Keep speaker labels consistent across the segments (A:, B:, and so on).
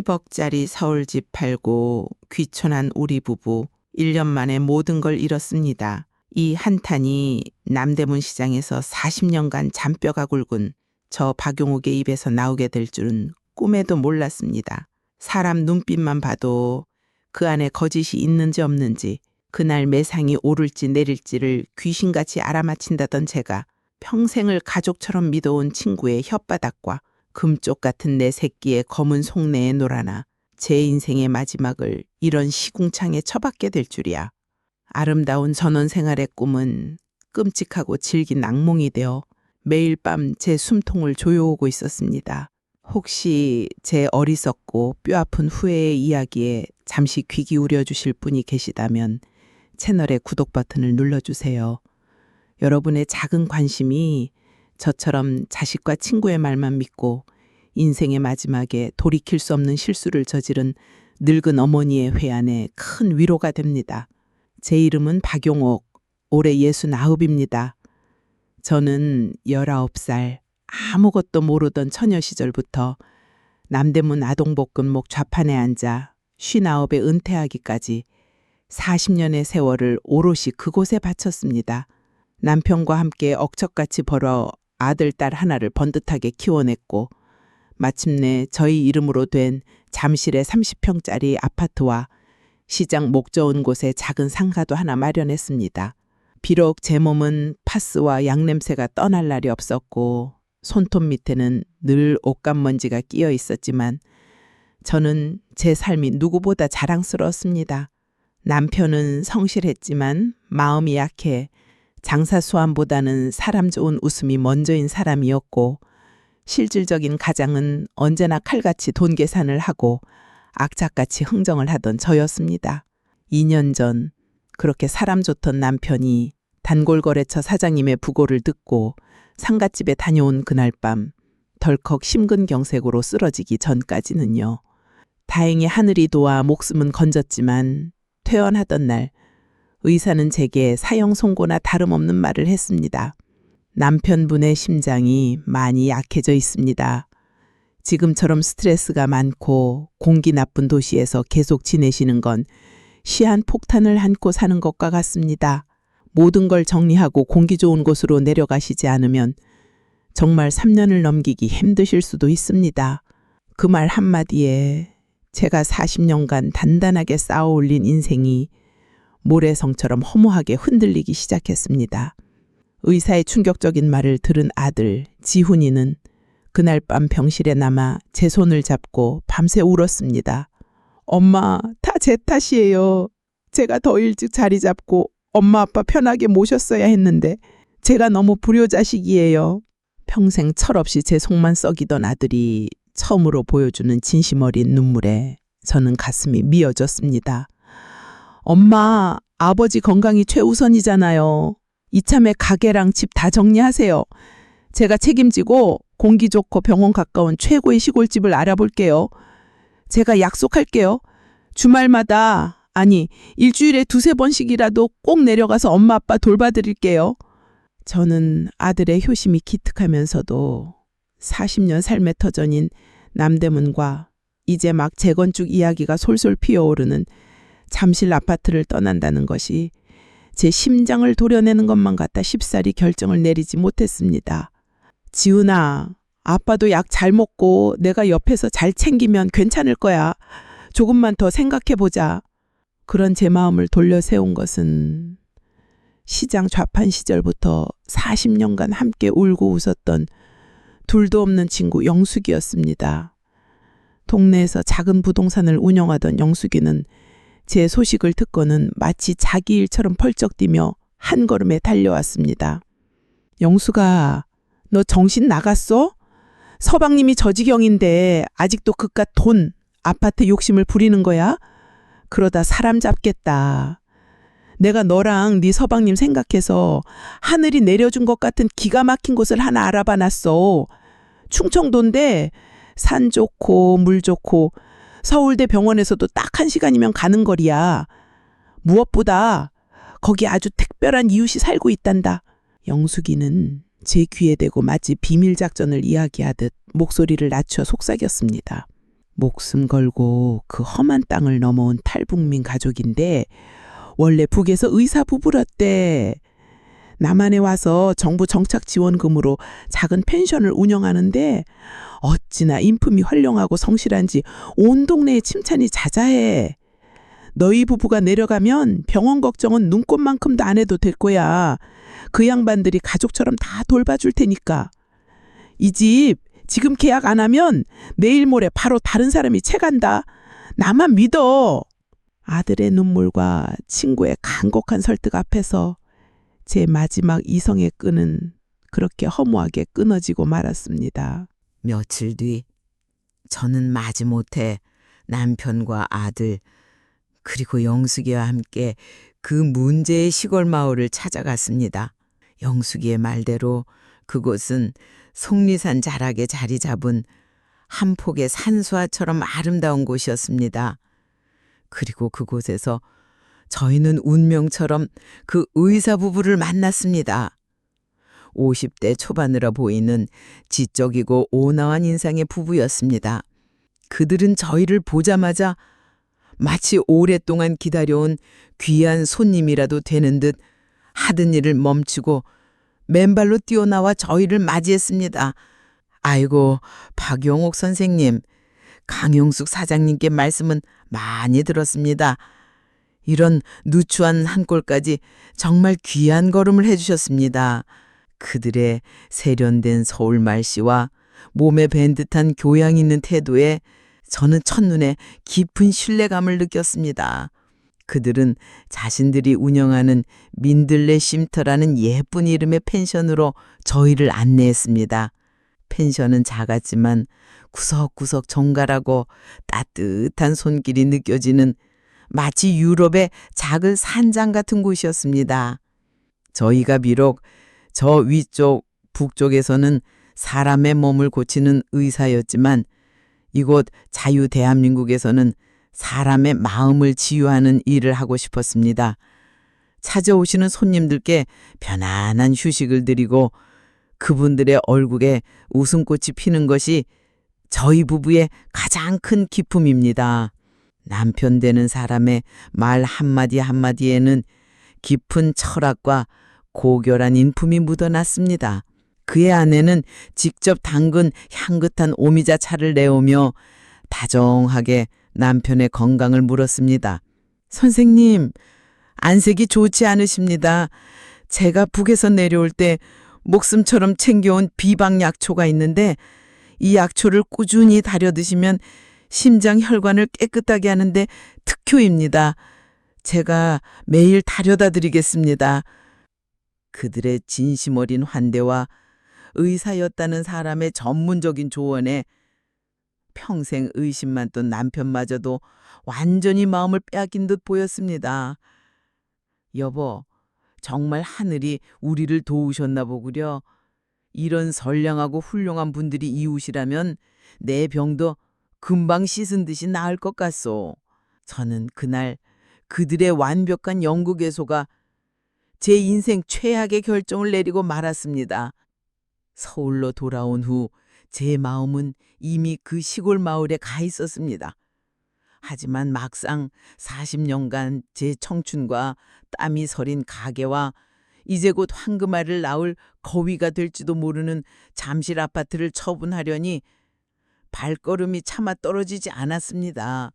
A: 10억짜리 서울집 팔고 귀촌한 우리 부부 1년 만에 모든 걸 잃었습니다. 이 한탄이 남대문 시장에서 40년간 잔뼈가 굵은 저 박용욱의 입에서 나오게 될 줄은 꿈에도 몰랐습니다. 사람 눈빛만 봐도 그 안에 거짓이 있는지 없는지, 그날 매상이 오를지 내릴지를 귀신같이 알아맞힌다던 제가 평생을 가족처럼 믿어온 친구의 혓바닥과 금쪽 같은 내 새끼의 검은 속내에 놀아나 제 인생의 마지막을 이런 시궁창에 처박게 될 줄이야. 아름다운 전원 생활의 꿈은 끔찍하고 질긴 악몽이 되어 매일 밤 제 숨통을 조여오고 있었습니다. 혹시 제 어리석고 뼈아픈 후회의 이야기에 잠시 귀 기울여 주실 분이 계시다면 채널의 구독 버튼을 눌러주세요. 여러분의 작은 관심이 저처럼 자식과 친구의 말만 믿고 인생의 마지막에 돌이킬 수 없는 실수를 저지른 늙은 어머니의 회한에 큰 위로가 됩니다. 제 이름은 박용옥, 올해 69입니다. 저는 19살 아무것도 모르던 처녀 시절부터 남대문 아동복근목 좌판에 앉아 59에 은퇴하기까지 40년의 세월을 오롯이 그곳에 바쳤습니다. 남편과 함께 억척같이 벌어 아들, 딸 하나를 번듯하게 키워냈고 마침내 저희 이름으로 된 잠실의 30평짜리 아파트와 시장 목 좋은 곳에 작은 상가도 하나 마련했습니다. 비록 제 몸은 파스와 양냄새가 떠날 날이 없었고 손톱 밑에는 늘 옷감 먼지가 끼어 있었지만 저는 제 삶이 누구보다 자랑스러웠습니다. 남편은 성실했지만 마음이 약해 장사 수완보다는 사람 좋은 웃음이 먼저인 사람이었고 실질적인 가장은 언제나 칼같이 돈 계산을 하고 악착같이 흥정을 하던 저였습니다. 2년 전 그렇게 사람 좋던 남편이 단골거래처 사장님의 부고를 듣고 상갓집에 다녀온 그날 밤 덜컥 심근경색으로 쓰러지기 전까지는요. 다행히 하늘이 도와 목숨은 건졌지만 퇴원하던 날 의사는 제게 사형 선고나 다름없는 말을 했습니다. 남편분의 심장이 많이 약해져 있습니다. 지금처럼 스트레스가 많고 공기 나쁜 도시에서 계속 지내시는 건 시한폭탄을 안고 사는 것과 같습니다. 모든 걸 정리하고 공기 좋은 곳으로 내려가시지 않으면 정말 3년을 넘기기 힘드실 수도 있습니다. 그 말 한마디에 제가 40년간 단단하게 쌓아 올린 인생이 모래성처럼 허무하게 흔들리기 시작했습니다. 의사의 충격적인 말을 들은 아들 지훈이는 그날 밤 병실에 남아 제 손을 잡고 밤새 울었습니다. 엄마, 다 제 탓이에요. 제가 더 일찍 자리 잡고 엄마 아빠 편하게 모셨어야 했는데 제가 너무 불효자식이에요. 평생 철없이 제 속만 썩이던 아들이 처음으로 보여주는 진심 어린 눈물에 저는 가슴이 미어졌습니다. 엄마, 아버지 건강이 최우선이잖아요. 이참에 가게랑 집 다 정리하세요. 제가 책임지고 공기 좋고 병원 가까운 최고의 시골집을 알아볼게요. 제가 약속할게요. 주말마다, 아니 일주일에 2-3번씩이라도 꼭 내려가서 엄마 아빠 돌봐드릴게요. 저는 아들의 효심이 기특하면서도 40년 삶의 터전인 남대문과 이제 막 재건축 이야기가 솔솔 피어오르는 잠실 아파트를 떠난다는 것이 제 심장을 도려내는 것만 같아 쉽사리 결정을 내리지 못했습니다. 지훈아, 아빠도 약 잘 먹고 내가 옆에서 잘 챙기면 괜찮을 거야. 조금만 더 생각해보자. 그런 제 마음을 돌려세운 것은 시장 좌판 시절부터 40년간 함께 울고 웃었던 둘도 없는 친구 영숙이었습니다. 동네에서 작은 부동산을 운영하던 영숙이는 제 소식을 듣고는 마치 자기 일처럼 펄쩍 뛰며 한 걸음에 달려왔습니다. 영숙아, 너 정신 나갔어? 서방님이 저 지경인데 아직도 그깟 돈, 아파트 욕심을 부리는 거야? 그러다 사람 잡겠다. 내가 너랑 네 서방님 생각해서 하늘이 내려준 것 같은 기가 막힌 곳을 하나 알아봐 놨어. 충청도인데 산 좋고 물 좋고 서울대 병원에서도 딱 1시간이면 가는 거리야. 무엇보다 거기 아주 특별한 이웃이 살고 있단다. 영숙이는 제 귀에 대고 마치 비밀 작전을 이야기하듯 목소리를 낮춰 속삭였습니다. 목숨 걸고 그 험한 땅을 넘어온 탈북민 가족인데 원래 북에서 의사 부부였대. 남한에 와서 정부 정착 지원금으로 작은 펜션을 운영하는데 어찌나 인품이 헐렁하고 성실한지 온 동네에 칭찬이 자자해. 너희 부부가 내려가면 병원 걱정은 눈꼽만큼도 안 해도 될 거야. 그 양반들이 가족처럼 다 돌봐줄 테니까. 이 집 지금 계약 안 하면 내일 모레 바로 다른 사람이 채간다. 나만 믿어. 아들의 눈물과 친구의 간곡한 설득 앞에서 제 마지막 이성의 끈은 그렇게 허무하게 끊어지고 말았습니다.
B: 며칠 뒤 저는 마지못해 남편과 아들 그리고 영숙이와 함께 그 문제의 시골 마을을 찾아갔습니다. 영숙이의 말대로 그곳은 속리산 자락에 자리 잡은 한 폭의 산수화처럼 아름다운 곳이었습니다. 그리고 그곳에서 저희는 운명처럼 그 의사 부부를 만났습니다. 50대 초반으로 보이는 지적이고 온화한 인상의 부부였습니다. 그들은 저희를 보자마자 마치 오랫동안 기다려온 귀한 손님이라도 되는 듯 하던 일을 멈추고 맨발로 뛰어나와 저희를 맞이했습니다. 아이고, 박용옥 선생님, 강용숙 사장님께 말씀은 많이 들었습니다. 이런 누추한 한 꼴까지 정말 귀한 걸음을 해주셨습니다. 그들의 세련된 서울 말씨와 몸에 밴 듯한 교양 있는 태도에 저는 첫눈에 깊은 신뢰감을 느꼈습니다. 그들은 자신들이 운영하는 민들레 쉼터라는 예쁜 이름의 펜션으로 저희를 안내했습니다. 펜션은 작았지만 구석구석 정갈하고 따뜻한 손길이 느껴지는 마치 유럽의 작은 산장 같은 곳이었습니다. 저희가 비록 저 위쪽 북쪽에서는 사람의 몸을 고치는 의사였지만 이곳 자유대한민국에서는 사람의 마음을 치유하는 일을 하고 싶었습니다. 찾아오시는 손님들께 편안한 휴식을 드리고 그분들의 얼굴에 웃음꽃이 피는 것이 저희 부부의 가장 큰 기쁨입니다. 남편 되는 사람의 말 한마디 한마디에는 깊은 철학과 고결한 인품이 묻어났습니다. 그의 아내는 직접 담근 향긋한 오미자 차를 내오며 다정하게 남편의 건강을 물었습니다. 선생님, 안색이 좋지 않으십니다. 제가 북에서 내려올 때 목숨처럼 챙겨온 비방약초가 있는데 이 약초를 꾸준히 다려 드시면 심장 혈관을 깨끗하게 하는데 특효입니다. 제가 매일 다려다 드리겠습니다. 그들의 진심 어린 환대와 의사였다는 사람의 전문적인 조언에 평생 의심만 던 남편마저도 완전히 마음을 빼앗긴 듯 보였습니다. 여보, 정말 하늘이 우리를 도우셨나 보구려. 이런 선량하고 훌륭한 분들이 이웃이라면 내 병도 금방 씻은 듯이 나을 것 같소. 저는 그날 그들의 완벽한 연구개소가 제 인생 최악의 결정을 내리고 말았습니다. 서울로 돌아온 후 제 마음은 이미 그 시골 마을에 가 있었습니다. 하지만 막상 40년간 제 청춘과 땀이 서린 가게와 이제 곧 황금알을 낳을 거위가 될지도 모르는 잠실 아파트를 처분하려니 발걸음이 차마 떨어지지 않았습니다.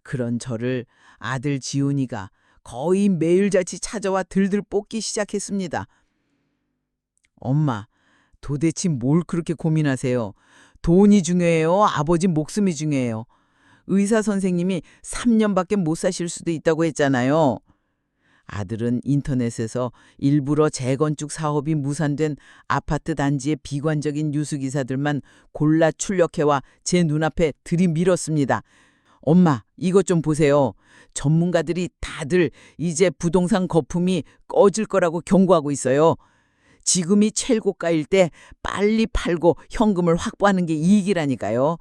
B: 그런 저를 아들 지훈이가 거의 매일같이 찾아와 들들 볶기 시작했습니다. 엄마, 도대체 뭘 그렇게 고민하세요? 돈이 중요해요? 아버지 목숨이 중요해요? 의사 선생님이 3년밖에 못 사실 수도 있다고 했잖아요. 아들은 인터넷에서 일부러 재건축 사업이 무산된 아파트 단지의 비관적인 뉴스기사들만 골라 출력해와 제 눈앞에 들이밀었습니다. 엄마, 이것 좀 보세요. 전문가들이 다들 이제 부동산 거품이 꺼질 거라고 경고하고 있어요. 지금이 최고가일 때 빨리 팔고 현금을 확보하는 게 이익이라니까요.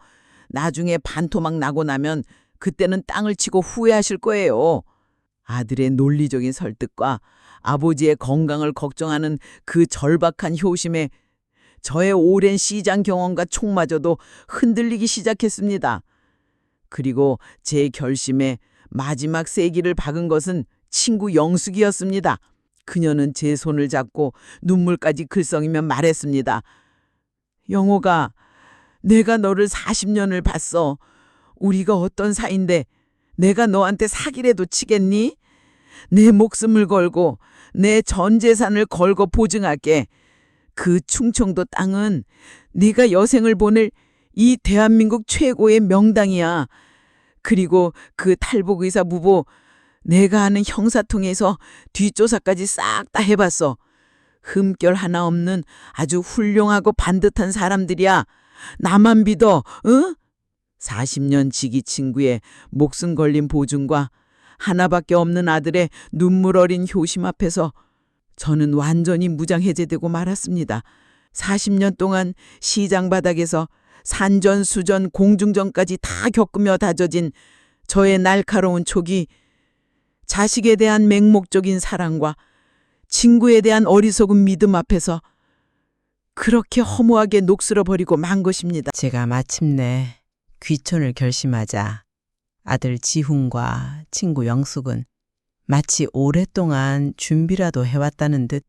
B: 나중에 반토막 나고 나면 그때는 땅을 치고 후회하실 거예요. 아들의 논리적인 설득과 아버지의 건강을 걱정하는 그 절박한 효심에 저의 오랜 시장 경험과 촉마저도 흔들리기 시작했습니다. 그리고 제 결심에 마지막 세기를 박은 것은 친구 영숙이었습니다. 그녀는 제 손을 잡고 눈물까지 글썽이며 말했습니다. 영호가, 내가 너를 40년을 봤어. 우리가 어떤 사이인데 내가 너한테 사기라도 치겠니? 내 목숨을 걸고 내 전 재산을 걸고 보증할게. 그 충청도 땅은 네가 여생을 보낼 이 대한민국 최고의 명당이야. 그리고 그 탈북의사 부부, 내가 아는 형사통에서 뒷조사까지 싹 다 해봤어. 흠결 하나 없는 아주 훌륭하고 반듯한 사람들이야. 나만 믿어, 응? 40년 지기 친구의 목숨 걸린 보증과 하나밖에 없는 아들의 눈물 어린 효심 앞에서 저는 완전히 무장해제되고 말았습니다. 40년 동안 시장 바닥에서 산전수전 공중전까지 다 겪으며 다져진 저의 날카로운 촉이 자식에 대한 맹목적인 사랑과 친구에 대한 어리석은 믿음 앞에서 그렇게 허무하게 녹슬어버리고 만 것입니다.
A: 제가 마침내 귀촌을 결심하자 아들 지훈과 친구 영숙은 마치 오랫동안 준비라도 해왔다는 듯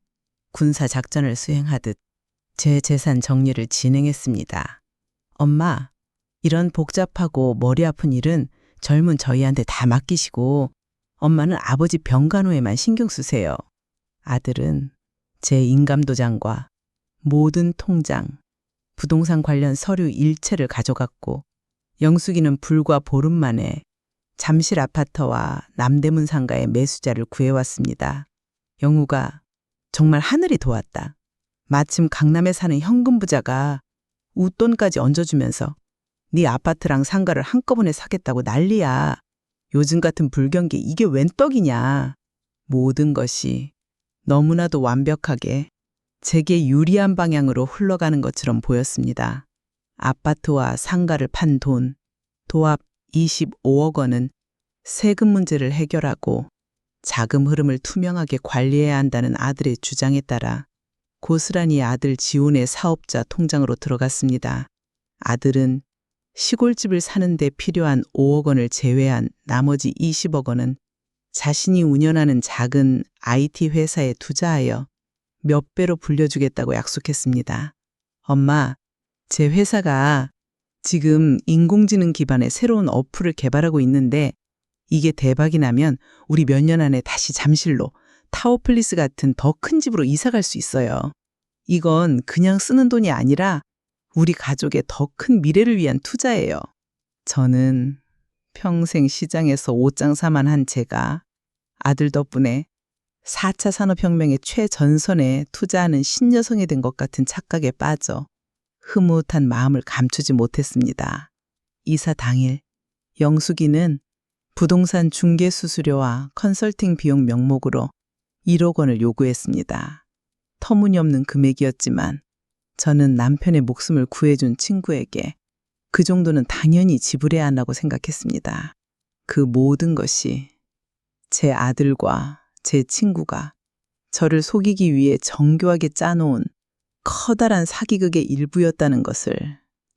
A: 군사작전을 수행하듯 제 재산 정리를 진행했습니다. 엄마, 이런 복잡하고 머리 아픈 일은 젊은 저희한테 다 맡기시고 엄마는 아버지 병간호에만 신경 쓰세요. 아들은 제 인감도장과 모든 통장, 부동산 관련 서류 일체를 가져갔고 영숙이는 불과 보름 만에 잠실 아파트와 남대문 상가의 매수자를 구해왔습니다. 영우가 정말 하늘이 도왔다. 마침 강남에 사는 현금 부자가 웃돈까지 얹어주면서 네 아파트랑 상가를 한꺼번에 사겠다고 난리야. 요즘 같은 불경기에 이게 웬 떡이냐. 모든 것이 너무나도 완벽하게 제게 유리한 방향으로 흘러가는 것처럼 보였습니다. 아파트와 상가를 판 돈, 도합 25억 원은 세금 문제를 해결하고 자금 흐름을 투명하게 관리해야 한다는 아들의 주장에 따라 고스란히 아들 지훈의 사업자 통장으로 들어갔습니다. 아들은 시골집을 사는 데 필요한 5억 원을 제외한 나머지 20억 원은 자신이 운영하는 작은 IT 회사에 투자하여 몇 배로 불려주겠다고 약속했습니다. 엄마, 제 회사가 지금 인공지능 기반의 새로운 어플을 개발하고 있는데 이게 대박이 나면 우리 몇 년 안에 다시 잠실로 타워플리스 같은 더 큰 집으로 이사 갈 수 있어요. 이건 그냥 쓰는 돈이 아니라 우리 가족의 더 큰 미래를 위한 투자예요. 저는 평생 시장에서 옷장사만 한 제가 아들 덕분에 4차 산업혁명의 최전선에 투자하는 신여성이 된 것 같은 착각에 빠져 흐뭇한 마음을 감추지 못했습니다. 이사 당일 영숙이는 부동산 중개 수수료와 컨설팅 비용 명목으로 1억 원을 요구했습니다. 터무니없는 금액이었지만 저는 남편의 목숨을 구해준 친구에게 그 정도는 당연히 지불해야 한다고 생각했습니다. 그 모든 것이 제 아들과 제 친구가 저를 속이기 위해 정교하게 짜놓은 커다란 사기극의 일부였다는 것을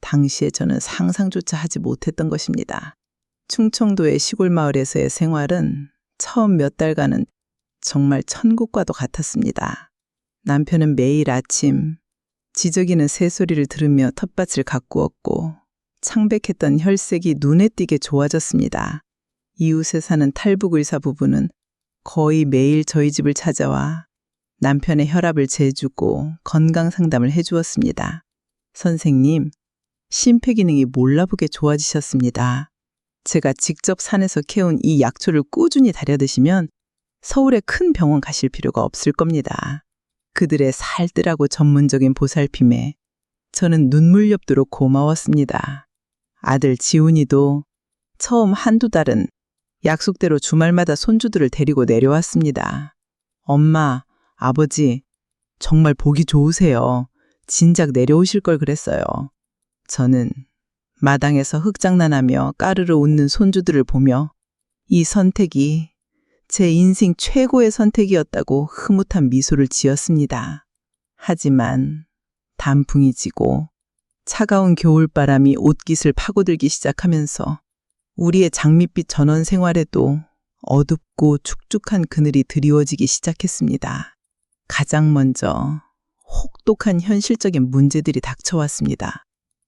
A: 당시에 저는 상상조차 하지 못했던 것입니다. 충청도의 시골 마을에서의 생활은 처음 몇 달간은 정말 천국과도 같았습니다. 남편은 매일 아침 지저귀는 새소리를 들으며 텃밭을 가꾸었고 창백했던 혈색이 눈에 띄게 좋아졌습니다. 이웃에 사는 탈북의사 부부는 거의 매일 저희 집을 찾아와 남편의 혈압을 재주고 건강 상담을 해주었습니다. 선생님, 심폐기능이 몰라보게 좋아지셨습니다. 제가 직접 산에서 캐온 이 약초를 꾸준히 다려드시면 서울의 큰 병원 가실 필요가 없을 겁니다. 그들의 살뜰하고 전문적인 보살핌에 저는 눈물겹도록 고마웠습니다. 아들 지훈이도 처음 한두 달은 약속대로 주말마다 손주들을 데리고 내려왔습니다. 엄마, 아버지, 정말 보기 좋으세요. 진작 내려오실 걸 그랬어요. 저는 마당에서 흙장난하며 까르르 웃는 손주들을 보며 이 선택이 제 인생 최고의 선택이었다고 흐뭇한 미소를 지었습니다. 하지만
B: 단풍이 지고 차가운 겨울바람이 옷깃을 파고들기 시작하면서 우리의 장밋빛 전원 생활에도 어둡고 축축한 그늘이 드리워지기 시작했습니다. 가장 먼저 혹독한 현실적인 문제들이 닥쳐왔습니다.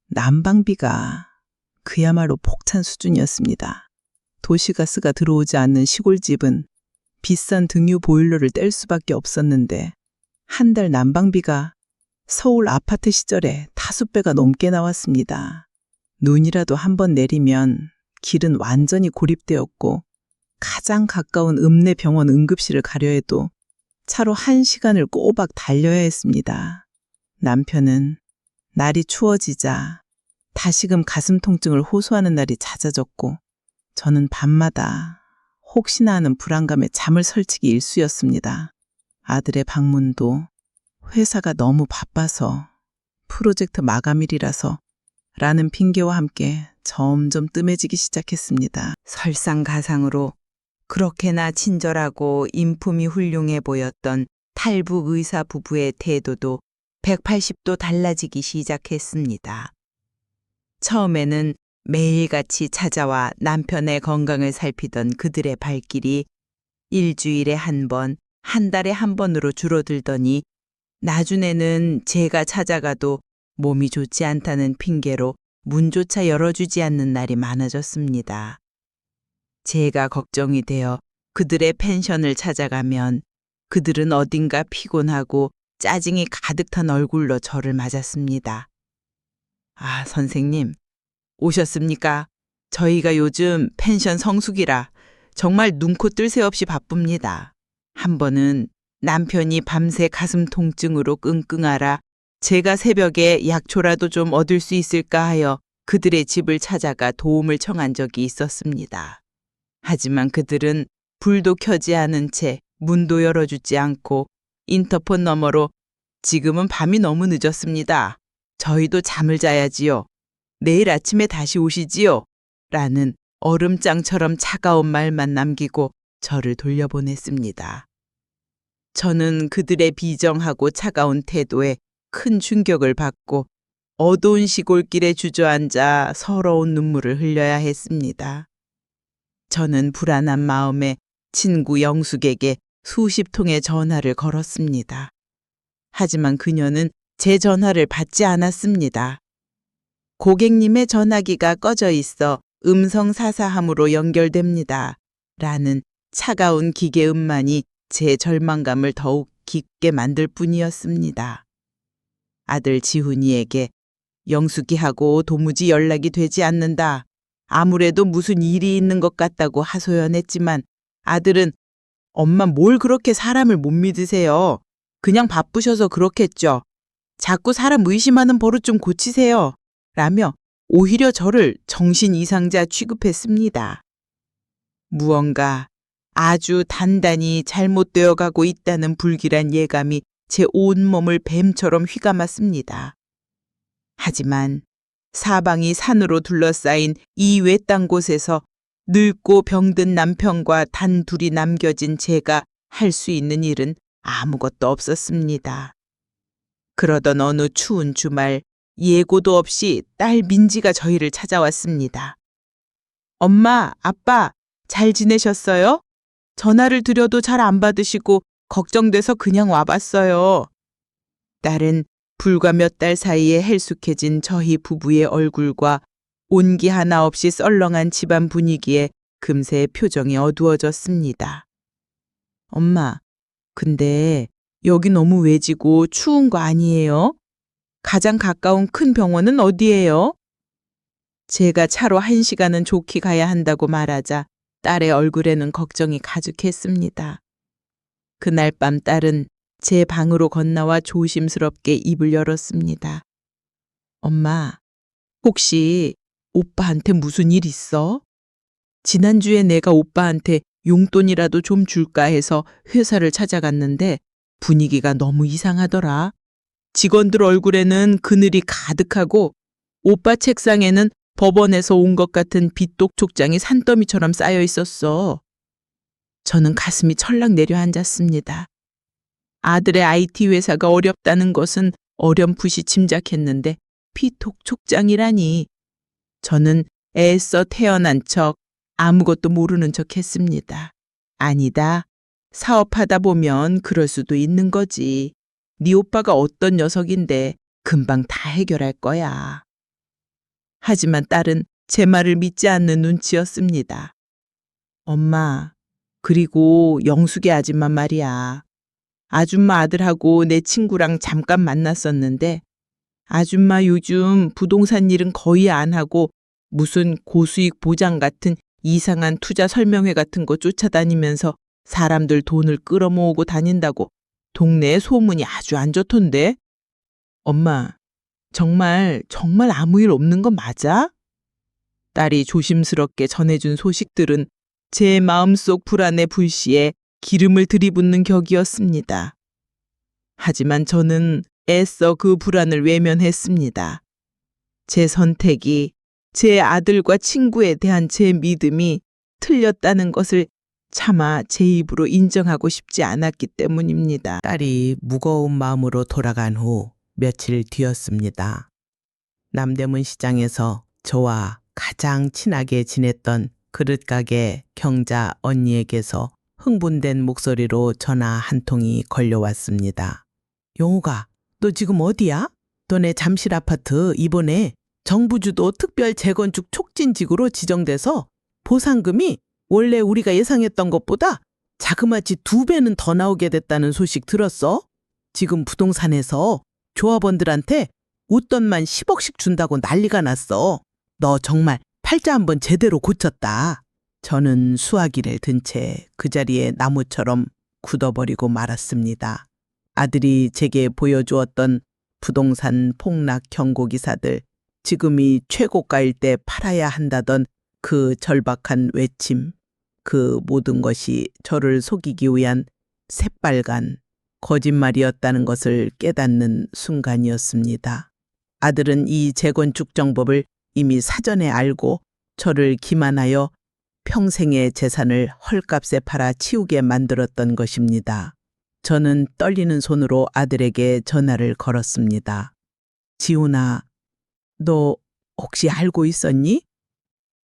B: 난방비가 그야말로 폭탄 수준이었습니다. 도시가스가 들어오지 않는 시골집은 비싼 등유 보일러를 뗄 수밖에 없었는데 한 달 난방비가 서울 아파트 시절에 5배가 넘게 나왔습니다. 눈이라도 한 번 내리면 길은 완전히 고립되었고 가장 가까운 읍내병원 응급실을 가려 해도 차로 1시간을 꼬박 달려야 했습니다. 남편은 날이 추워지자 다시금 가슴 통증을 호소하는 날이 잦아졌고 저는 밤마다 혹시나 하는 불안감에 잠을 설치기 일쑤였습니다. 아들의 방문도 회사가 너무 바빠서 프로젝트 마감일이라서 라는 핑계와 함께 점점 뜸해지기 시작했습니다.
A: 설상가상으로 그렇게나 친절하고 인품이 훌륭해 보였던 탈북 의사 부부의 태도도 180도 달라지기 시작했습니다. 처음에는 매일같이 찾아와 남편의 건강을 살피던 그들의 발길이 일주일에 한 번, 한 달에 한 번으로 줄어들더니 나중에는 제가 찾아가도 몸이 좋지 않다는 핑계로 문조차 열어주지 않는 날이 많아졌습니다. 제가 걱정이 되어 그들의 펜션을 찾아가면 그들은 어딘가 피곤하고 짜증이 가득 탄 얼굴로 저를 맞았습니다. 아, 선생님, 오셨습니까? 저희가 요즘 펜션 성수기라 정말 눈코 뜰 새 없이 바쁩니다. 한 번은 남편이 밤새 가슴 통증으로 끙끙 앓아 제가 새벽에 약초라도 좀 얻을 수 있을까 하여 그들의 집을 찾아가 도움을 청한 적이 있었습니다. 하지만 그들은 불도 켜지 않은 채 문도 열어주지 않고 인터폰 너머로 지금은 밤이 너무 늦었습니다. 저희도 잠을 자야지요. 내일 아침에 다시 오시지요. 라는 얼음장처럼 차가운 말만 남기고 저를 돌려보냈습니다. 저는 그들의 비정하고 차가운 태도에 큰 충격을 받고 어두운 시골길에 주저앉아 서러운 눈물을 흘려야 했습니다. 저는 불안한 마음에 친구 영숙에게 수십 통의 전화를 걸었습니다. 하지만 그녀는 제 전화를 받지 않았습니다. 고객님의 전화기가 꺼져 있어 음성사사함으로 연결됩니다. 라는 차가운 기계음만이 제 절망감을 더욱 깊게 만들 뿐이었습니다. 아들 지훈이에게 영숙이하고 도무지 연락이 되지 않는다. 아무래도 무슨 일이 있는 것 같다고 하소연했지만 아들은 엄마 뭘 그렇게 사람을 못 믿으세요. 그냥 바쁘셔서 그렇겠죠. 자꾸 사람 의심하는 버릇 좀 고치세요. 라며 오히려 저를 정신 이상자 취급했습니다. 무언가 아주 단단히 잘못되어 가고 있다는 불길한 예감이 제 온몸을 뱀처럼 휘감았습니다. 하지만 사방이 산으로 둘러싸인 이 외딴 곳에서 늙고 병든 남편과 단둘이 남겨진 제가 할 수 있는 일은 아무것도 없었습니다. 그러던 어느 추운 주말 예고도 없이 딸 민지가 저희를 찾아왔습니다. 엄마, 아빠, 잘 지내셨어요? 전화를 드려도 잘 안 받으시고 걱정돼서 그냥 와봤어요. 딸은 불과 몇 달 사이에 헬쑥해진 저희 부부의 얼굴과 온기 하나 없이 썰렁한 집안 분위기에 금세 표정이 어두워졌습니다. 엄마, 근데 여기 너무 외지고 추운 거 아니에요? 가장 가까운 큰 병원은 어디예요? 제가 차로 1시간은 좋게 가야 한다고 말하자 딸의 얼굴에는 걱정이 가득했습니다. 그날 밤 딸은 제 방으로 건너와 조심스럽게 입을 열었습니다. 엄마, 혹시 오빠한테 무슨 일 있어? 지난주에 내가 오빠한테 용돈이라도 좀 줄까 해서 회사를 찾아갔는데 분위기가 너무 이상하더라. 직원들 얼굴에는 그늘이 가득하고 오빠 책상에는 법원에서 온 것 같은 빚독 촉장이 산더미처럼 쌓여 있었어. 저는 가슴이 철렁 내려앉았습니다. 아들의 IT 회사가 어렵다는 것은 어렴풋이 짐작했는데 피톡촉장이라니. 저는 애써 태어난 척 아무것도 모르는 척 했습니다. 아니다. 사업하다 보면 그럴 수도 있는 거지. 네 오빠가 어떤 녀석인데 금방 다 해결할 거야. 하지만 딸은 제 말을 믿지 않는 눈치였습니다. 엄마, 그리고 영숙이 아줌마 말이야. 아줌마 아들하고 내 친구랑 잠깐 만났었는데 아줌마 요즘 부동산 일은 거의 안 하고 무슨 고수익 보장 같은 이상한 투자 설명회 같은 거 쫓아다니면서 사람들 돈을 끌어모으고 다닌다고 동네에 소문이 아주 안 좋던데? 엄마, 정말 아무 일 없는 거 맞아? 딸이 조심스럽게 전해준 소식들은 제 마음속 불안의 불씨에 기름을 들이붓는 격이었습니다. 하지만 저는 애써 그 불안을 외면했습니다. 제 선택이, 제 아들과 친구에 대한 제 믿음이 틀렸다는 것을 차마 제 입으로 인정하고 싶지 않았기 때문입니다. 딸이 무거운 마음으로 돌아간 후 며칠 뒤였습니다. 남대문 시장에서 저와 가장 친하게 지냈던 그릇가게 경자 언니에게서 흥분된 목소리로 전화 한 통이 걸려왔습니다. 용우가, 너 지금 어디야? 너네 잠실 아파트 이번에 정부 주도 특별 재건축 촉진지구로 지정돼서 보상금이 원래 우리가 예상했던 것보다 자그마치 2배는 더 나오게 됐다는 소식 들었어? 지금 부동산에서 조합원들한테 웃돈만 10억씩 준다고 난리가 났어. 너 정말 팔자 한번 제대로 고쳤다. 저는 수화기를 든 채 그 자리에 나무처럼 굳어버리고 말았습니다. 아들이 제게 보여주었던 부동산 폭락 경고 기사들, 지금이 최고가일 때 팔아야 한다던 그 절박한 외침, 그 모든 것이 저를 속이기 위한 새빨간 거짓말이었다는 것을 깨닫는 순간이었습니다. 아들은 이 재건축 정법을 이미 사전에 알고 저를 기만하여 평생의 재산을 헐값에 팔아 치우게 만들었던 것입니다. 저는 떨리는 손으로 아들에게 전화를 걸었습니다. 지훈아, 너 혹시 알고 있었니?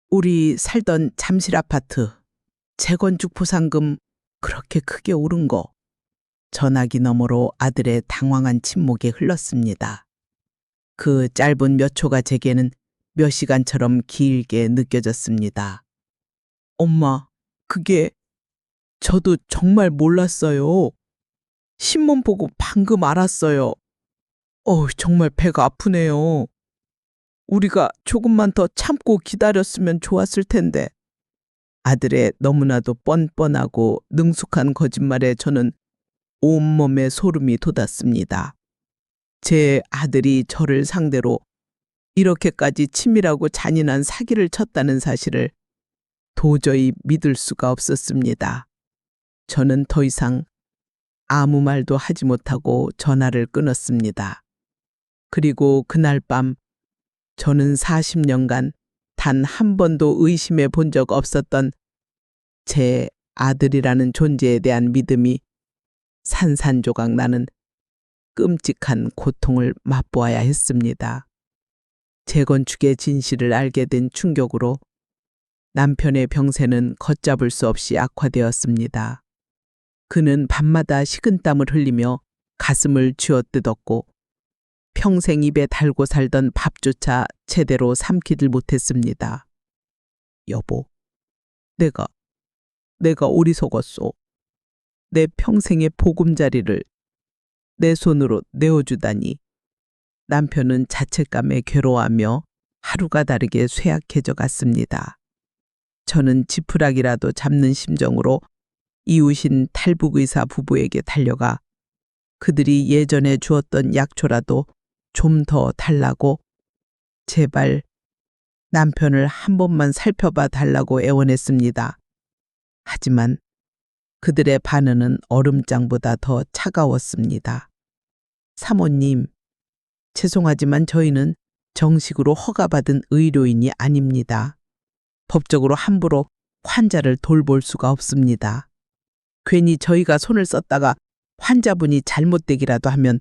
A: 우리 살던 잠실 아파트 재건축 보상금 그렇게 크게 오른 거. 전화기 너머로 아들의 당황한 침묵이 흘렀습니다. 그 짧은 몇 초가 제게는 몇 시간처럼 길게 느껴졌습니다. 엄마, 그게 저도 정말 몰랐어요. 신문 보고 방금 알았어요. 정말 배가 아프네요. 우리가 조금만 더 참고 기다렸으면 좋았을 텐데. 아들의 너무나도 뻔뻔하고 능숙한 거짓말에 저는 온몸에 소름이 돋았습니다. 제 아들이 저를 상대로 이렇게까지 치밀하고 잔인한 사기를 쳤다는 사실을 도저히 믿을 수가 없었습니다. 저는 더 이상 아무 말도 하지 못하고 전화를 끊었습니다. 그리고 그날 밤 저는 40년간 단 한 번도 의심해 본 적 없었던 제 아들이라는 존재에 대한 믿음이 산산조각 나는 끔찍한 고통을 맛보아야 했습니다. 재건축의 진실을 알게 된 충격으로 남편의 병세는 걷잡을 수 없이 악화되었습니다. 그는 밤마다 식은땀을 흘리며 가슴을 쥐어뜯었고 평생 입에 달고 살던 밥조차 제대로 삼키질 못했습니다. 여보, 내가 어리석었소. 내 평생의 보금자리를 내 손으로 내어주다니. 남편은 자책감에 괴로워하며 하루가 다르게 쇠약해져 갔습니다. 저는 지푸라기라도 잡는 심정으로 이웃인 탈북의사 부부에게 달려가 그들이 예전에 주었던 약초라도 좀 더 달라고 제발 남편을 한 번만 살펴봐 달라고 애원했습니다. 하지만 그들의 반응은 얼음장보다 더 차가웠습니다. 사모님, 죄송하지만 저희는 정식으로 허가받은 의료인이 아닙니다. 법적으로 함부로 환자를 돌볼 수가 없습니다. 괜히 저희가 손을 썼다가 환자분이 잘못되기라도 하면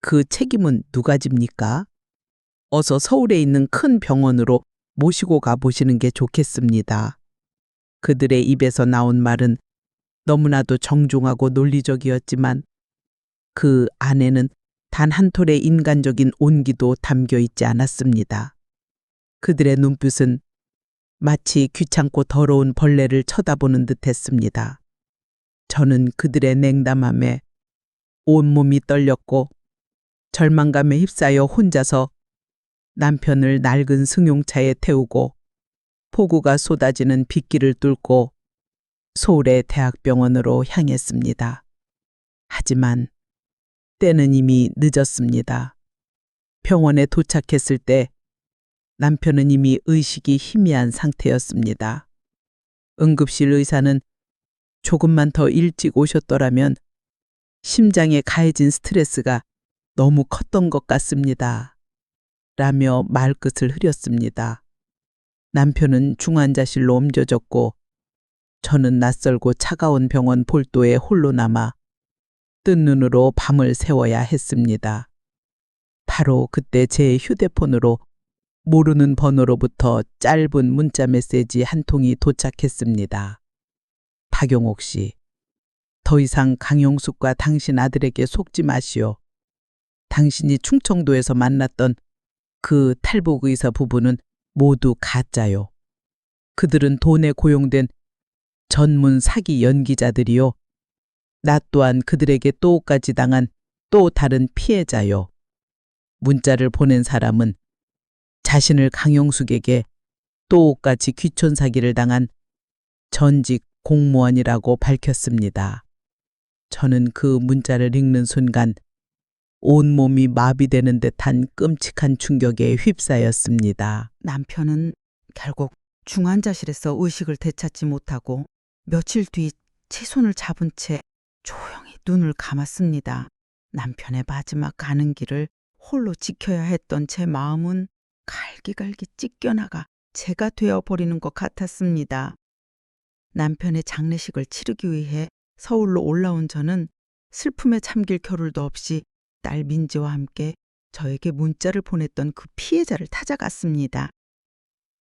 B: 그 책임은 누가 집니까? 어서 서울에 있는 큰 병원으로 모시고 가보시는 게 좋겠습니다. 그들의 입에서 나온 말은 너무나도 정중하고 논리적이었지만 그 안에는 단 한 톨의 인간적인 온기도 담겨 있지 않았습니다. 그들의 눈빛은 마치 귀찮고 더러운 벌레를 쳐다보는 듯 했습니다. 저는 그들의 냉담함에 온몸이 떨렸고 절망감에 휩싸여 혼자서 남편을 낡은 승용차에 태우고 폭우가 쏟아지는 빗길을 뚫고 서울의 대학병원으로 향했습니다. 하지만 때는 이미 늦었습니다. 병원에 도착했을 때 남편은 이미 의식이 희미한 상태였습니다. 응급실 의사는 조금만 더 일찍 오셨더라면 심장에 가해진 스트레스가 너무 컸던 것 같습니다. 라며 말끝을 흐렸습니다. 남편은 중환자실로 옮겨졌고 저는 낯설고 차가운 병원 볼도에 홀로 남아 뜬 눈으로 밤을 새워야 했습니다. 바로 그때 제 휴대폰으로 모르는 번호로부터 짧은 문자 메시지 한 통이 도착했습니다. 박용옥 씨, 더 이상 강용숙과 당신 아들에게 속지 마시오. 당신이 충청도에서 만났던 그 탈북 의사 부부는 모두 가짜요. 그들은 돈에 고용된 전문 사기 연기자들이요. 나 또한 그들에게 또까지 당한 또 다른 피해자요. 문자를 보낸 사람은 자신을 강용숙에게 또까지 귀촌 사기를 당한 전직 공무원이라고 밝혔습니다. 저는 그 문자를 읽는 순간 온몸이 마비되는 듯한 끔찍한 충격에 휩싸였습니다.
C: 남편은 결국 중환자실에서 의식을 되찾지 못하고 며칠 뒤 제 손을 잡은 채 조용히 눈을 감았습니다. 남편의 마지막 가는 길을 홀로 지켜야 했던 제 마음은 갈기갈기 찢겨나가 제가 되어버리는 것 같았습니다. 남편의 장례식을 치르기 위해 서울로 올라온 저는 슬픔에 잠길 겨를도 없이 딸 민지와 함께 저에게 문자를 보냈던 그 피해자를 찾아갔습니다.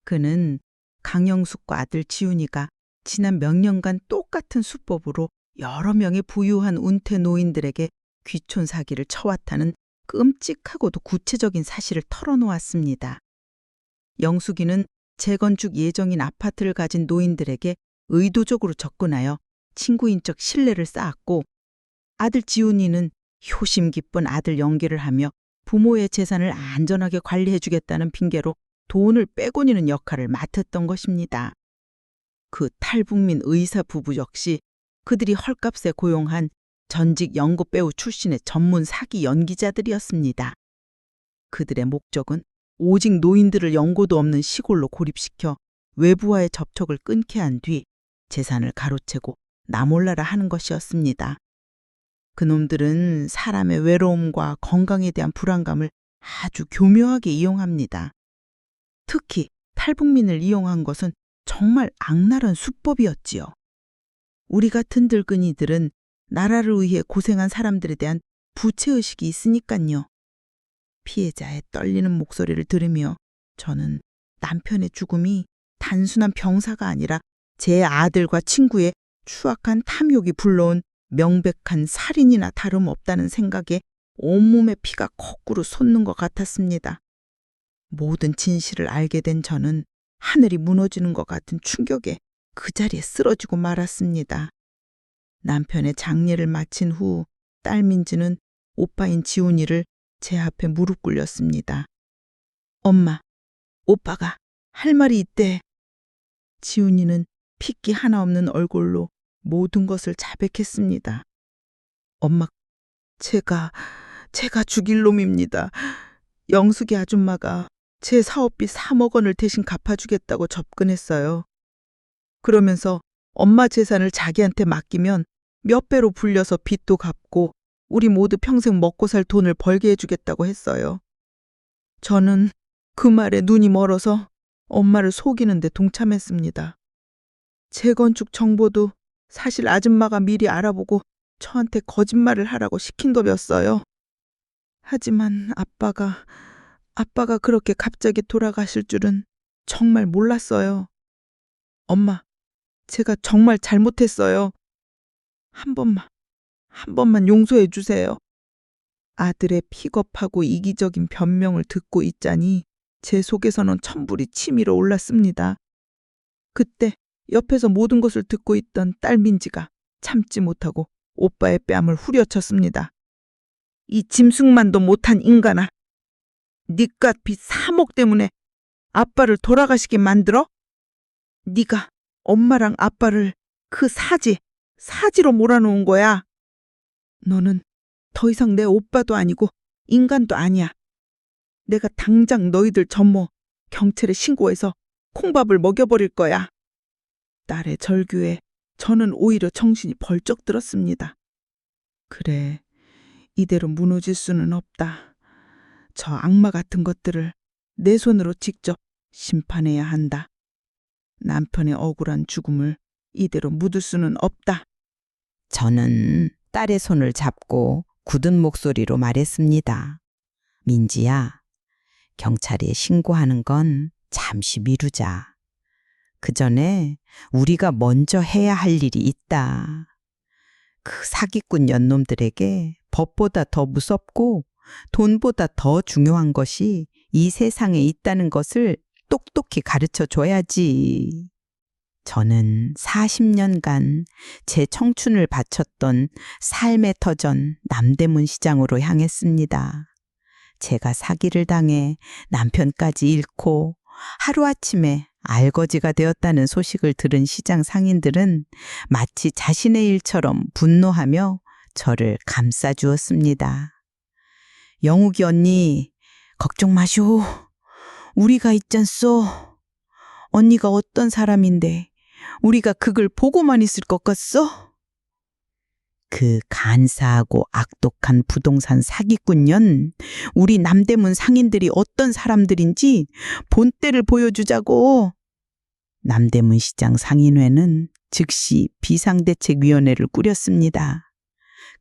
C: 그는 강영숙과 아들 지훈이가 지난 몇 년간 똑같은 수법으로 여러 명의 부유한 운태 노인들에게 귀촌 사기를 쳐왔다는 끔찍하고도 구체적인 사실을 털어놓았습니다. 영숙이는 재건축 예정인 아파트를 가진 노인들에게 의도적으로 접근하여 친구인적 신뢰를 쌓았고, 아들 지훈이는 효심 깊은 아들 연기를 하며 부모의 재산을 안전하게 관리해주겠다는 핑계로 돈을 빼고니는 역할을 맡았던 것입니다. 그 탈북민 의사 부부 역시 그들이 헐값에 고용한 전직 연극 배우 출신의 전문 사기 연기자들이었습니다. 그들의 목적은 오직 노인들을 연고도 없는 시골로 고립시켜 외부와의 접촉을 끊게 한 뒤 재산을 가로채고 나몰라라 하는 것이었습니다. 그놈들은 사람의 외로움과 건강에 대한 불안감을 아주 교묘하게 이용합니다. 특히 탈북민을 이용한 것은 정말 악랄한 수법이었지요. 우리 같은 늙은이들은 나라를 위해 고생한 사람들에 대한 부채의식이 있으니깐요. 피해자의 떨리는 목소리를 들으며 저는 남편의 죽음이 단순한 병사가 아니라 제 아들과 친구의 추악한 탐욕이 불러온 명백한 살인이나 다름없다는 생각에 온몸의 피가 거꾸로 솟는 것 같았습니다. 모든 진실을 알게 된 저는 하늘이 무너지는 것 같은 충격에 그 자리에 쓰러지고 말았습니다. 남편의 장례를 마친 후 딸 민지는 오빠인 지훈이를 제 앞에 무릎 꿇렸습니다. 엄마, 오빠가 할 말이 있대. 지훈이는 핏기 하나 없는 얼굴로 모든 것을 자백했습니다. 엄마, 제가 죽일 놈입니다. 영숙이 아줌마가 제 사업비 3억 원을 대신 갚아주겠다고 접근했어요. 그러면서 엄마 재산을 자기한테 맡기면 몇 배로 불려서 빚도 갚고 우리 모두 평생 먹고 살 돈을 벌게 해주겠다고 했어요. 저는 그 말에 눈이 멀어서 엄마를 속이는데 동참했습니다. 재건축 정보도 사실 아줌마가 미리 알아보고 저한테 거짓말을 하라고 시킨 거였어요. 하지만 아빠가 그렇게 갑자기 돌아가실 줄은 정말 몰랐어요. 엄마, 제가 정말 잘못했어요. 한 번만 용서해 주세요. 아들의 픽업하고 이기적인 변명을 듣고 있자니 제 속에서는 천불이 치밀어 올랐습니다. 그때 옆에서 모든 것을 듣고 있던 딸 민지가 참지 못하고 오빠의 뺨을 후려쳤습니다. 이 짐승만도 못한 인간아. 니깟 빚 3억 때문에 아빠를 돌아가시게 만들어? 네가 엄마랑 아빠를 그 사지로 몰아놓은 거야. 너는 더 이상 내 오빠도 아니고 인간도 아니야. 내가 당장 너희들 전모 경찰에 신고해서 콩밥을 먹여버릴 거야. 딸의 절규에 저는 오히려 정신이 벌쩍 들었습니다. 그래, 이대로 무너질 수는 없다. 저 악마 같은 것들을 내 손으로 직접 심판해야 한다. 남편의 억울한 죽음을 이대로 묻을 수는 없다.
D: 저는 딸의 손을 잡고 굳은 목소리로 말했습니다. 민지야, 경찰에 신고하는 건 잠시 미루자. 그 전에 우리가 먼저 해야 할 일이 있다. 그 사기꾼 연놈들에게 법보다 더 무섭고 돈보다 더 중요한 것이 이 세상에 있다는 것을 똑똑히 가르쳐 줘야지. 저는 40년간 제 청춘을 바쳤던 삶의 터전 남대문 시장으로 향했습니다. 제가 사기를 당해 남편까지 잃고 하루아침에 알거지가 되었다는 소식을 들은 시장 상인들은 마치 자신의 일처럼 분노하며 저를 감싸주었습니다. 영욱이 언니, 걱정 마시오. 우리가 있잖소. 언니가 어떤 사람인데 우리가 그걸 보고만 있을 것 같소? 그 간사하고 악독한 부동산 사기꾼년, 우리 남대문 상인들이 어떤 사람들인지 본때를 보여주자고. 남대문 시장 상인회는 즉시 비상대책위원회를 꾸렸습니다.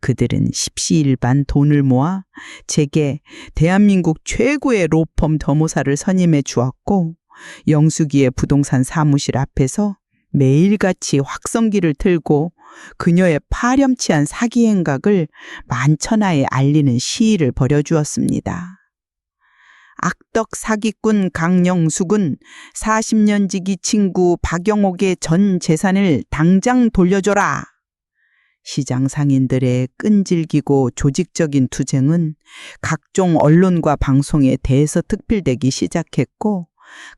D: 그들은 십시일반 돈을 모아 제게 대한민국 최고의 로펌 더모사를 선임해 주었고, 영숙이의 부동산 사무실 앞에서 매일같이 확성기를 틀고 그녀의 파렴치한 사기 행각을 만천하에 알리는 시위를 벌여주었습니다. 악덕 사기꾼 강영숙은 40년 지기 친구 박영옥의 전 재산을 당장 돌려줘라. 시장 상인들의 끈질기고 조직적인 투쟁은 각종 언론과 방송에 대서특필되기 시작했고,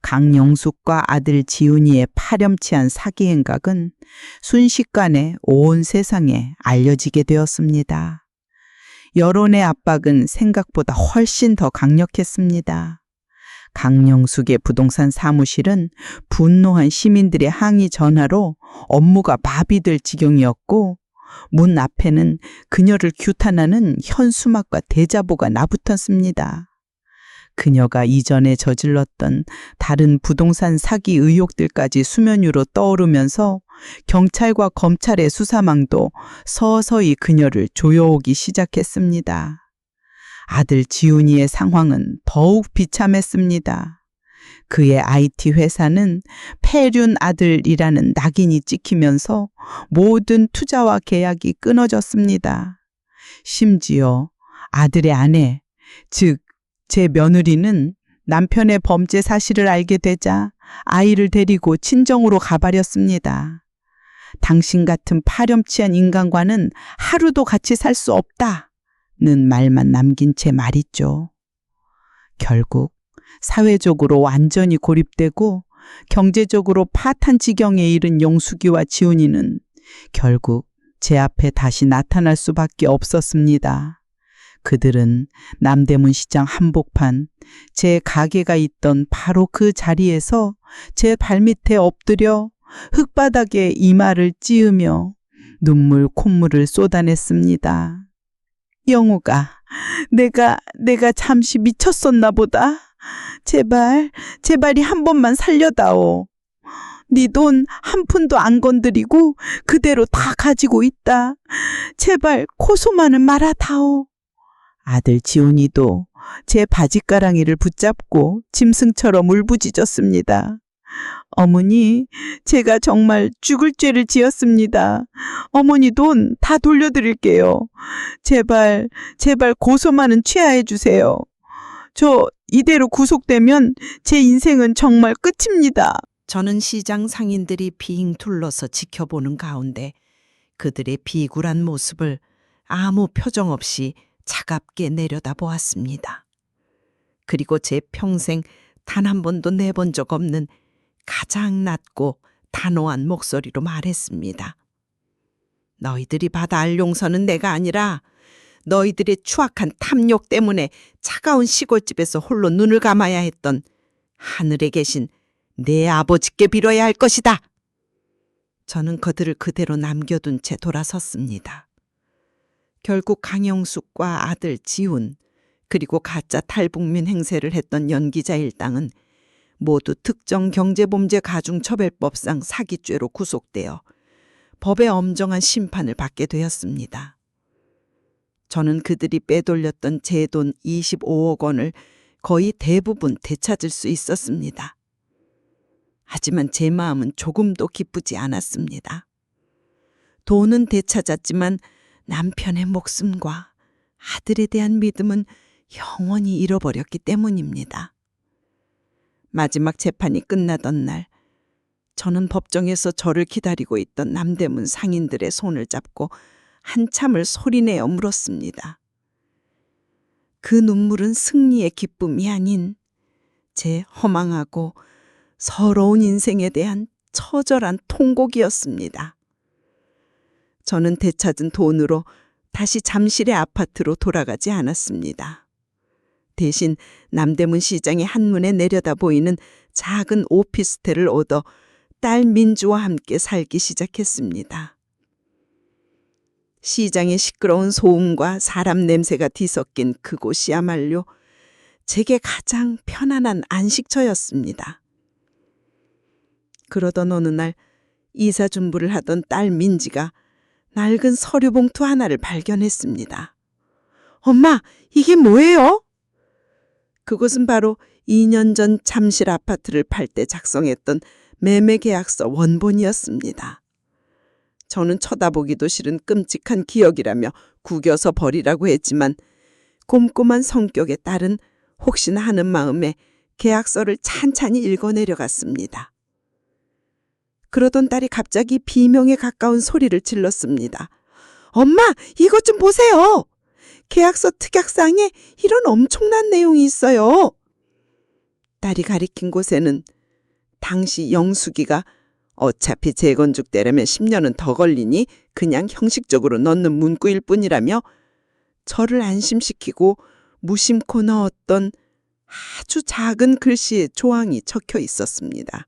D: 강영숙과 아들 지훈이의 파렴치한 사기 행각은 순식간에 온 세상에 알려지게 되었습니다. 여론의 압박은 생각보다 훨씬 더 강력했습니다. 강영숙의 부동산 사무실은 분노한 시민들의 항의 전화로 업무가 마비될 지경이었고, 문 앞에는 그녀를 규탄하는 현수막과 대자보가 나붙었습니다. 그녀가 이전에 저질렀던 다른 부동산 사기 의혹들까지 수면 위로 떠오르면서 경찰과 검찰의 수사망도 서서히 그녀를 조여오기 시작했습니다. 아들 지훈이의 상황은 더욱 비참했습니다. 그의 IT 회사는 폐륜 아들이라는 낙인이 찍히면서 모든 투자와 계약이 끊어졌습니다. 심지어 아들의 아내, 즉 제 며느리는 남편의 범죄 사실을 알게 되자 아이를 데리고 친정으로 가버렸습니다. 당신 같은 파렴치한 인간과는 하루도 같이 살 수 없다는 말만 남긴 채 말이죠. 결국 사회적으로 완전히 고립되고 경제적으로 파탄 지경에 이른 영숙이와 지훈이는 결국 제 앞에 다시 나타날 수밖에 없었습니다. 그들은 남대문 시장 한복판, 제 가게가 있던 바로 그 자리에서 제 발밑에 엎드려 흙바닥에 이마를 찌으며 눈물 콧물을 쏟아냈습니다. 영우가, 내가 잠시 미쳤었나 보다. 제발이 한 번만 살려다오. 네 돈 한 푼도 안 건드리고 그대로 다 가지고 있다. 제발 고소만은 말아다오.
B: 아들 지훈이도 제 바지가랑이를 붙잡고 짐승처럼 울부짖었습니다. 어머니, 제가 정말 죽을 죄를 지었습니다. 어머니 돈 다 돌려드릴게요. 제발, 제발 고소만은 취하해 주세요. 저 이대로 구속되면 제 인생은 정말 끝입니다.
E: 저는 시장 상인들이 빙 둘러서 지켜보는 가운데 그들의 비굴한 모습을 아무 표정 없이 차갑게 내려다보았습니다. 그리고 제 평생 단 한 번도 내본 적 없는 가장 낮고 단호한 목소리로 말했습니다. 너희들이 받아 할 용서는 내가 아니라 너희들의 추악한 탐욕 때문에 차가운 시골집에서 홀로 눈을 감아야 했던 하늘에 계신 내 아버지께 빌어야 할 것이다. 저는 그들을 그대로 남겨둔 채 돌아섰습니다. 결국 강영숙과 아들 지훈 그리고 가짜 탈북민 행세를 했던 연기자 일당은 모두 특정 경제범죄 가중처벌법상 사기죄로 구속되어 법의 엄정한 심판을 받게 되었습니다. 저는 그들이 빼돌렸던 제 돈 25억 원을 거의 대부분 되찾을 수 있었습니다. 하지만 제 마음은 조금도 기쁘지 않았습니다. 돈은 되찾았지만 남편의 목숨과 아들에 대한 믿음은 영원히 잃어버렸기 때문입니다. 마지막 재판이 끝나던 날, 저는 법정에서 저를 기다리고 있던 남대문 상인들의 손을 잡고 한참을 소리내어 물었습니다. 그 눈물은 승리의 기쁨이 아닌 제 허망하고 서러운 인생에 대한 처절한 통곡이었습니다. 저는 되찾은 돈으로 다시 잠실의 아파트로 돌아가지 않았습니다. 대신 남대문 시장의 한문에 내려다 보이는 작은 오피스텔을 얻어 딸 민주와 함께 살기 시작했습니다. 시장의 시끄러운 소음과 사람 냄새가 뒤섞인 그곳이야말로 제게 가장 편안한 안식처였습니다. 그러던 어느 날 이사 준비를 하던 딸 민지가 낡은 서류 봉투 하나를 발견했습니다. 엄마, 이게 뭐예요? 그것은 바로 2년 전 잠실 아파트를 팔 때 작성했던 매매 계약서 원본이었습니다. 저는 쳐다보기도 싫은 끔찍한 기억이라며 구겨서 버리라고 했지만 꼼꼼한 성격의 딸은 혹시나 하는 마음에 계약서를 찬찬히 읽어내려갔습니다. 그러던 딸이 갑자기 비명에 가까운 소리를 질렀습니다. 엄마, 이것 좀 보세요. 계약서 특약사항에 이런 엄청난 내용이 있어요. 딸이 가리킨 곳에는 당시 영숙이가 어차피 재건축되려면 10년은 더 걸리니 그냥 형식적으로 넣는 문구일 뿐이라며 저를 안심시키고 무심코 넣었던 아주 작은 글씨의 조항이 적혀 있었습니다.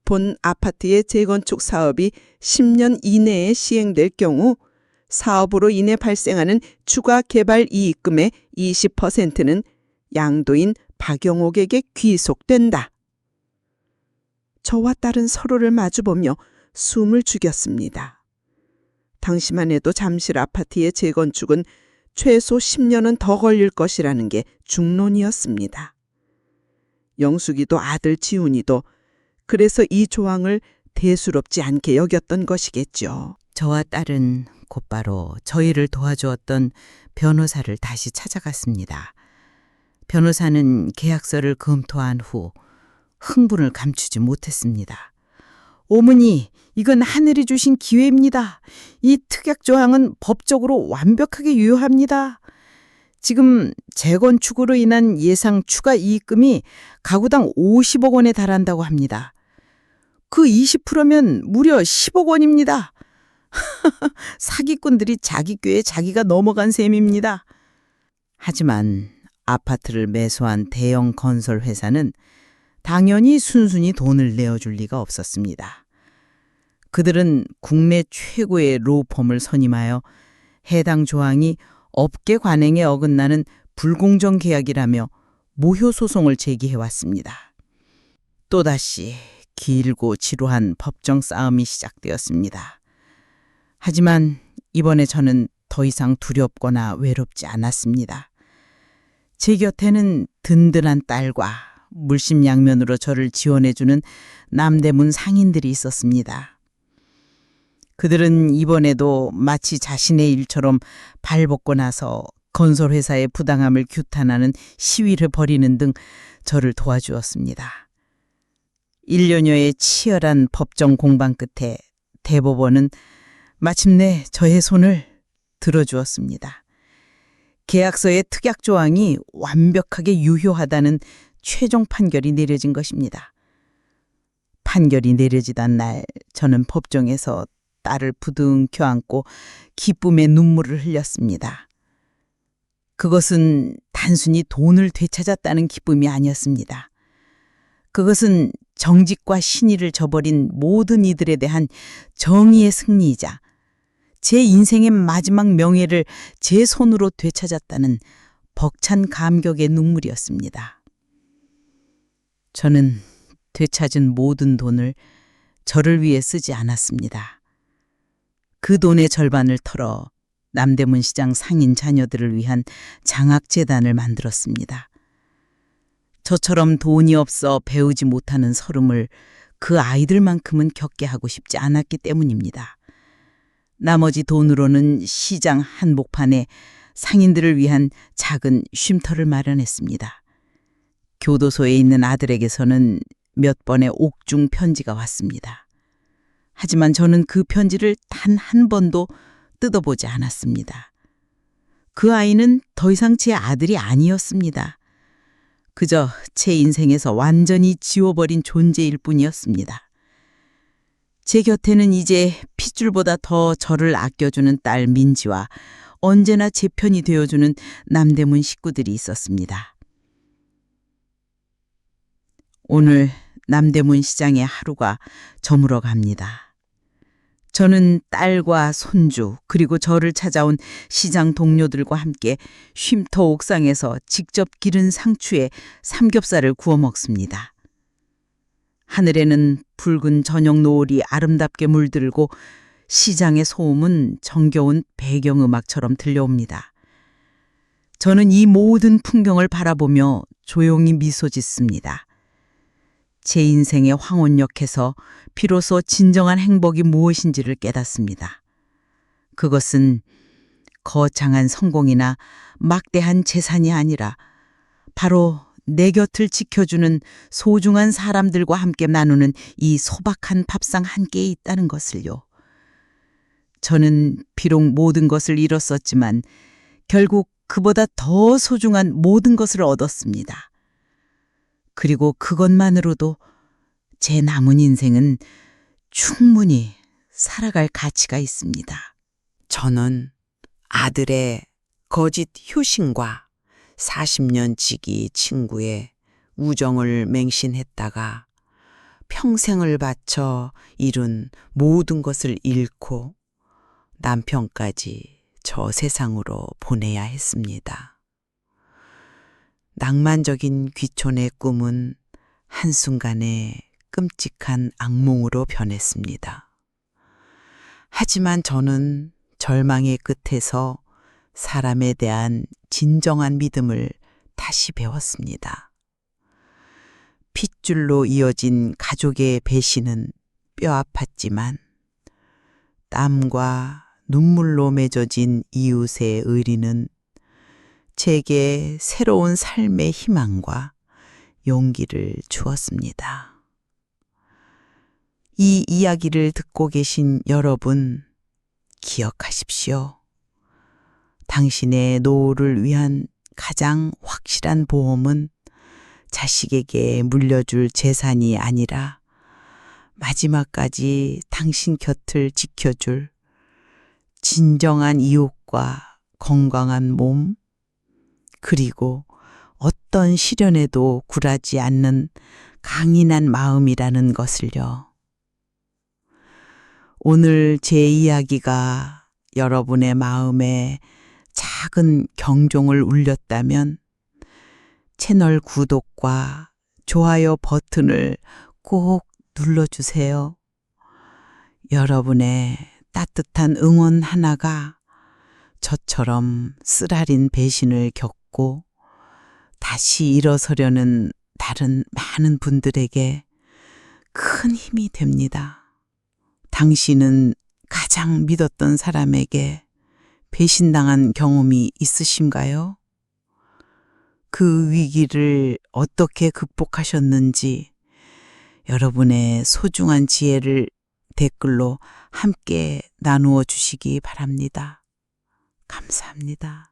E: 본 아파트의 재건축 사업이 10년 이내에 시행될 경우 사업으로 인해 발생하는 추가 개발 이익금의 20%는 양도인 박영옥에게 귀속된다. 저와 딸은 서로를 마주보며 숨을 죽였습니다. 당시만 해도 잠실 아파트의 재건축은 최소 10년은 더 걸릴 것이라는 게 중론이었습니다. 영숙이도 아들 지훈이도 그래서 이 조항을 대수롭지 않게 여겼던 것이겠죠.
D: 저와 딸은 곧바로 저희를 도와주었던 변호사를 다시 찾아갔습니다. 변호사는 계약서를 검토한 후 흥분을 감추지 못했습니다. 어머니, 이건 하늘이 주신 기회입니다. 이 특약 조항은 법적으로 완벽하게 유효합니다. 지금 재건축으로 인한 예상 추가 이익금이 가구당 50억 원에 달한다고 합니다. 그 20%면 무려 10억 원입니다. 사기꾼들이 자기 꾀에 자기가 넘어간 셈입니다. 하지만 아파트를 매수한 대형 건설 회사는 당연히 순순히 돈을 내어줄 리가 없었습니다. 그들은 국내 최고의 로펌을 선임하여 해당 조항이 업계 관행에 어긋나는 불공정 계약이라며 모효 소송을 제기해왔습니다. 또다시 길고 지루한 법정 싸움이 시작되었습니다. 하지만 이번에 저는 더 더 이상 두렵거나 외롭지 않았습니다. 제 곁에는 든든한 딸과 물심양면으로 저를 지원해주는 남대문 상인들이 있었습니다. 그들은 이번에도 마치 자신의 일처럼 발벗고 나서 건설회사의 부당함을 규탄하는 시위를 벌이는 등 저를 도와주었습니다. 1년여의 치열한 법정 공방 끝에 대법원은 마침내 저의 손을 들어주었습니다. 계약서의 특약 조항이 완벽하게 유효하다는 최종 판결이 내려진 것입니다. 판결이 내려지던 날 저는 법정에서 딸을 부둥켜 안고 기쁨의 눈물을 흘렸습니다. 그것은 단순히 돈을 되찾았다는 기쁨이 아니었습니다. 그것은 정직과 신의를 저버린 모든 이들에 대한 정의의 승리이자 제 인생의 마지막 명예를 제 손으로 되찾았다는 벅찬 감격의 눈물이었습니다. 저는 되찾은 모든 돈을 저를 위해 쓰지 않았습니다. 그 돈의 절반을 털어 남대문 시장 상인 자녀들을 위한 장학재단을 만들었습니다. 저처럼 돈이 없어 배우지 못하는 서름을 그 아이들만큼은 겪게 하고 싶지 않았기 때문입니다. 나머지 돈으로는 시장 한복판에 상인들을 위한 작은 쉼터를 마련했습니다. 교도소에 있는 아들에게서는 몇 번의 옥중 편지가 왔습니다. 하지만 저는 그 편지를 단 한 번도 뜯어보지 않았습니다. 그 아이는 더 이상 제 아들이 아니었습니다. 그저 제 인생에서 완전히 지워버린 존재일 뿐이었습니다. 제 곁에는 이제 핏줄보다 더 저를 아껴주는 딸 민지와 언제나 제 편이 되어주는 남대문 식구들이 있었습니다. 오늘 남대문 시장의 하루가 저물어 갑니다. 저는 딸과 손주 그리고 저를 찾아온 시장 동료들과 함께 쉼터 옥상에서 직접 기른 상추에 삼겹살을 구워 먹습니다. 하늘에는 붉은 저녁 노을이 아름답게 물들고 시장의 소음은 정겨운 배경음악처럼 들려옵니다. 저는 이 모든 풍경을 바라보며 조용히 미소 짓습니다. 제 인생의 황혼역에서 비로소 진정한 행복이 무엇인지를 깨닫습니다. 그것은 거창한 성공이나 막대한 재산이 아니라 바로 내 곁을 지켜주는 소중한 사람들과 함께 나누는 이 소박한 밥상 한 끼에 있다는 것을요. 저는 비록 모든 것을 잃었었지만 결국 그보다 더 소중한 모든 것을 얻었습니다. 그리고 그것만으로도 제 남은 인생은 충분히 살아갈 가치가 있습니다.
A: 저는 아들의 거짓 효신과 40년 지기 친구의 우정을 맹신했다가 평생을 바쳐 이룬 모든 것을 잃고 남편까지 저 세상으로 보내야 했습니다. 낭만적인 귀촌의 꿈은 한순간에 끔찍한 악몽으로 변했습니다. 하지만 저는 절망의 끝에서 사람에 대한 진정한 믿음을 다시 배웠습니다. 핏줄로 이어진 가족의 배신은 뼈 아팠지만 땀과 눈물로 맺어진 이웃의 의리는 제게 새로운 삶의 희망과 용기를 주었습니다. 이 이야기를 듣고 계신 여러분, 기억하십시오. 당신의 노후를 위한 가장 확실한 보험은 자식에게 물려줄 재산이 아니라 마지막까지 당신 곁을 지켜줄 진정한 이웃과 건강한 몸, 그리고 어떤 시련에도 굴하지 않는 강인한 마음이라는 것을요. 오늘 제 이야기가 여러분의 마음에 작은 경종을 울렸다면 채널 구독과 좋아요 버튼을 꼭 눌러주세요. 여러분의 따뜻한 응원 하나가
D: 저처럼 쓰라린 배신을 겪고 다시 일어서려는 다른 많은 분들에게 큰 힘이 됩니다. 당신은 가장 믿었던 사람에게 배신당한 경험이 있으신가요? 그 위기를 어떻게 극복하셨는지 여러분의 소중한 지혜를 댓글로 함께 나누어 주시기 바랍니다. 감사합니다.